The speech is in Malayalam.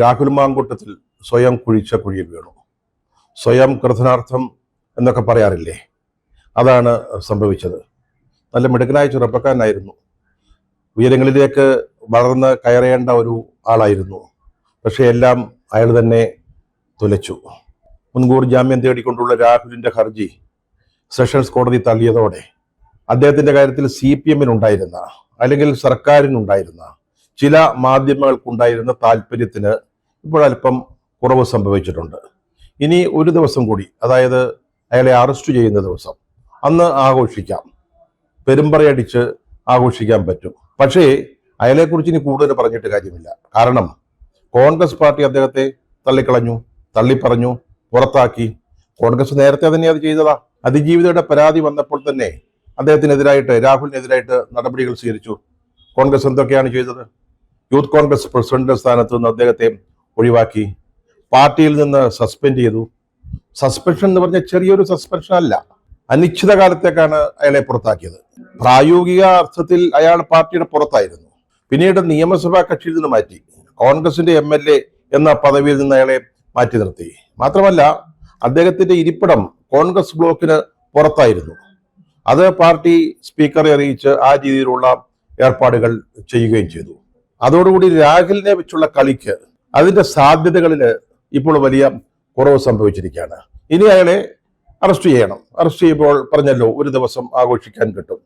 രാഹുൽ മാങ്കൂട്ടത്തിൽ സ്വയം കുഴിച്ച കുഴിയിൽ വീണു. സ്വയം കൃതനാർത്ഥം എന്നൊക്കെ പറയാറില്ലേ, അതാണ് സംഭവിച്ചത്. നല്ല മിടുക്കനായ ചെറുപ്പക്കാരനായിരുന്നു, ഉയരങ്ങളിലേക്ക് വളർന്ന് കയറേണ്ട ഒരു ആളായിരുന്നു. പക്ഷെ എല്ലാം അയാൾ തന്നെ തുലച്ചു. മുൻകൂർ ജാമ്യം തേടിക്കൊണ്ടുള്ള രാഹുലിന്റെ ഹർജി സെഷൻസ് കോടതി തള്ളിയതോടെ അദ്ദേഹത്തിന്റെ കാര്യത്തിൽ CPM-നുണ്ടായിരുന്ന അല്ലെങ്കിൽ സർക്കാരിനുണ്ടായിരുന്ന ചില മാധ്യമങ്ങൾക്കുണ്ടായിരുന്ന താല്പര്യത്തിന് ഇപ്പോഴല്പം കുറവ് സംഭവിച്ചിട്ടുണ്ട്. ഇനി ഒരു ദിവസം കൂടി, അതായത് അയാളെ അറസ്റ്റ് ചെയ്യുന്ന ദിവസം, അന്ന് ആഘോഷിക്കാം, പെരുമ്പറയടിച്ച് ആഘോഷിക്കാൻ പറ്റും. പക്ഷേ അയാളെക്കുറിച്ച് ഇനി കൂടുതൽ പറഞ്ഞിട്ട് കാര്യമില്ല. കാരണം കോൺഗ്രസ് പാർട്ടി അദ്ദേഹത്തെ തള്ളിക്കളഞ്ഞു, തള്ളിപ്പറഞ്ഞു, പുറത്താക്കി. കോൺഗ്രസ് നേരത്തെ തന്നെ അത് ചെയ്തതാ. അതിജീവിതയുടെ പരാതി വന്നപ്പോൾ തന്നെ അദ്ദേഹത്തിനെതിരായിട്ട്, രാഹുലിനെതിരായിട്ട് നടപടികൾ സ്വീകരിച്ചു. കോൺഗ്രസ് എന്തൊക്കെയാണ് ചെയ്തത്? യൂത്ത് കോൺഗ്രസ് പ്രസിഡന്റ് സ്ഥാനത്ത് നിന്ന് അദ്ദേഹത്തെ ഒഴിവാക്കി, പാർട്ടിയിൽ നിന്ന് സസ്പെൻഡ് ചെയ്തു. സസ്പെൻഷൻ എന്ന് പറഞ്ഞാൽ ചെറിയൊരു സസ്പെൻഷൻ അല്ല, അനിശ്ചിതകാലത്തേക്കാണ് അയാളെ പുറത്താക്കിയത്. പ്രായോഗിക അർത്ഥത്തിൽ അയാൾ പാർട്ടിയുടെ പുറത്തായിരുന്നു. പിന്നീട് നിയമസഭാ കക്ഷിയിൽ നിന്ന് മാറ്റി, കോൺഗ്രസിന്റെ MLA എന്ന പദവിയിൽ നിന്ന് അയാളെ മാറ്റി നിർത്തി. മാത്രമല്ല അദ്ദേഹത്തിന്റെ ഇരിപ്പിടം കോൺഗ്രസ് ബ്ലോക്കിന് പുറത്തായിരുന്നു. അത് പാർട്ടി സ്പീക്കറെ അറിയിച്ച് ആ രീതിയിലുള്ള ഏർപ്പാടുകൾ ചെയ്യുകയും ചെയ്തു. അതോടുകൂടി രാഹുലിനെ വെച്ചുള്ള കളിക്ക്, അതിന്റെ സാധ്യതകളിൽ ഇപ്പോൾ വലിയ കുറവ് സംഭവിച്ചിരിക്കുകയാണ്. ഇനി അയാളെ അറസ്റ്റ് ചെയ്യണം. അറസ്റ്റ് ചെയ്യുമ്പോൾ പറഞ്ഞല്ലോ, ഒരു ദിവസം ആഘോഷിക്കാൻ കിട്ടും.